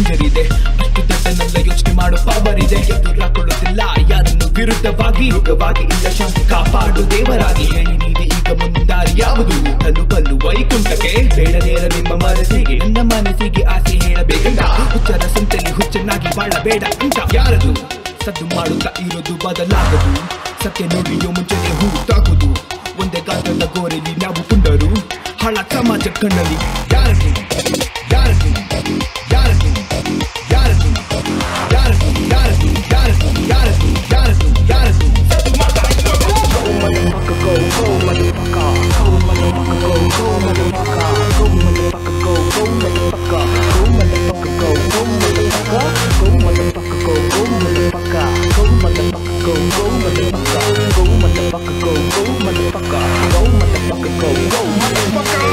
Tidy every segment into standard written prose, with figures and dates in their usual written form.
Danger ಇದೆ. ಅಷ್ಟು ದೊಡ್ಡನೆಲ್ಲ ಯೋಚನೆ ಮಾಡೋ ಪವರ್ ಇದೆ. ಎದುರಾಕೊಳ್ಳೋದಿಲ್ಲ ಯಾರನ್ನು ವಿರುದ್ಧವಾಗಿ, ಯುಗವಾಗಿ ಇಲ್ಲ ಶಾಂತಿ ಕಾಪಾಡು ದೇವರಾಗಿ. ಹೇಳಿ ನೀಡಿ ಈಗ ಮುಂದಾರಿ ಯಾವುದು? ತಲುಪಲು ವೈಕುಂಠಕ್ಕೆ ಬೇಡನೇರ ನಿಮ್ಮ ಮನಸ್ಸಿಗೆ, ನನ್ನ ಮನಸ್ಸಿಗೆ ಆಸೆ ಹೇಳಬೇಕಂತ. ಹುಚ್ಚರ ಸಂತೆಯಲ್ಲಿ ಹುಚ್ಚನ್ನಾಗಿ ಬಾಳಬೇಡ ಅಂತ. ಯಾರದು ಸದ್ದು ಮಾಡುತ್ತಾ ಇರೋದು ಬದಲಾಗದು. ಸತ್ಯ ನುಡಿಯೋ ಮುಂಚೆನೆ ಹೂತಾಗುದು. ಒಂದೇ ಗಾತ್ರದ ಗೋರೆಲಿ ನಾವು ಪುಂಡರು, ಹಳ ಸಮಾಜ ಕಣ್ಣಲ್ಲಿ. ಯಾರದು ಯಾರದು ಯಾರದು ಯಾರದು ಯಾರದು ಯಾರದು ಯಾರದು ಯಾರದು ಯಾರದು ಯಾರದು ಸದ್ದು ಮಾಡ್ತಾ ಇರೋದು. Go motherfucker, go motherfucker, go motherfucker, go motherfucker, go motherfucker, go motherfucker, go motherfucker, go motherfucker, go motherfucker, go motherfucker, go motherfucker, go motherfucker, go motherfucker, go motherfucker, go motherfucker.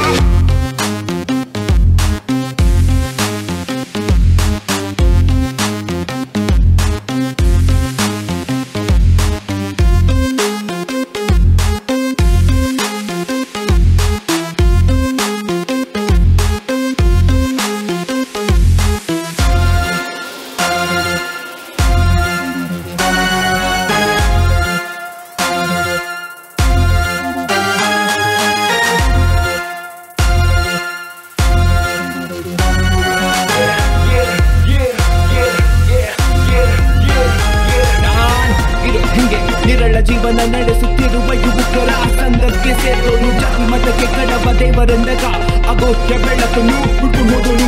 ನಿರಳ ಜೀವನ ನಡೆಸುತ್ತಿರುವ ಯುವಕರ ಸಂಘಕ್ಕೆ ಸೇರೋನು. ಜಾತಿ ಮತಕ್ಕೆ ಕಡವ ದೇವರೆಂದಾಗ ಅಗೋತ್ಯ ಬೆಳಕನು ಬಿಟ್ಟು ಹೋದನು.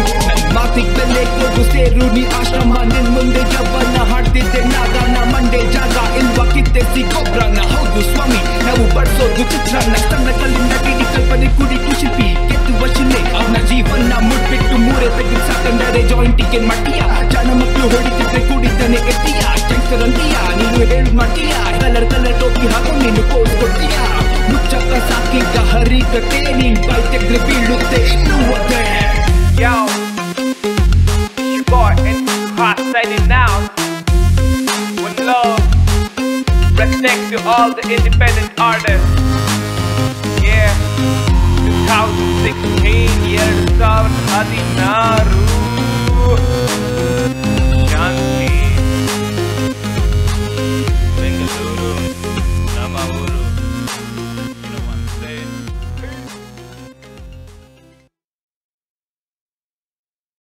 ಮಾತಿಗೆ ಬೆಲೆ ಕೊಡು ಸೇರು ನೀ ಆಶ್ರಮ. ನಿನ್ ಮುಂದೆ ಯವ್ವನ ಹಾಡ್ತಿದ್ದೆ ನಾಗಾನ. ಮಂಡೆ ಜಾಗ ಇಲ್ವಾ ಕಿತ್ತೆ ಸಿಗೋಬ್ರಾನ. ಹೌದು ಸ್ವಾಮಿ ನಾವು ಬಡ್ಸೋದು ಚಿತ್ರಾನ್ನ. ಸಣ್ಣ ಕಲ್ಲಿಂದ ಗಿಡಿ ಕಲ್ಪನೆ ಕುಡಿ ಕುಶಿಪಿ ಕೆತ್ತುವ ಶಿಲೆ. ಅವನ ಜೀವನ ಮುಟ್ಬಿಟ್ಟು ಮೂರೇ ತೆಗೆದು ಸಾಕಂದರೆ ಜಾಯಿಂಟಿಗೆ ಮಟ್ಟಿಯ. ಜನ ಮಕ್ಕಳು ಹೊಡಿತಿದ್ರೆ ಕುಡಿತಾನೆ ಎತ್ತೀಯ. ಕ್ಯಾನ್ಸರ್ ಅಂತೀಯ ನೀನು ಹೇಳು ಮಾಡ್ತೀಯ. ಕಲರ್ ಟೋಪಿ ಹಾಕೊಂಡು ನೀನು ಕೋರ್ಸ್ ಕೊಡ್ತೀಯ. ಮುಚ್ಚಕ್ಕ ಸಾಕಿದ್ದ ಹರಿಕತೆ ನೀನ್ ಬೈ ತೆಗೆದ್ರೆ ಬೀಳುತ್ತೆ ಇನ್ನೂ ಒತ್ತೆ. Yo, you boy, it's hot signing out. One love, respect to all the independent artists. Yeah, 2016 years of Adinaru.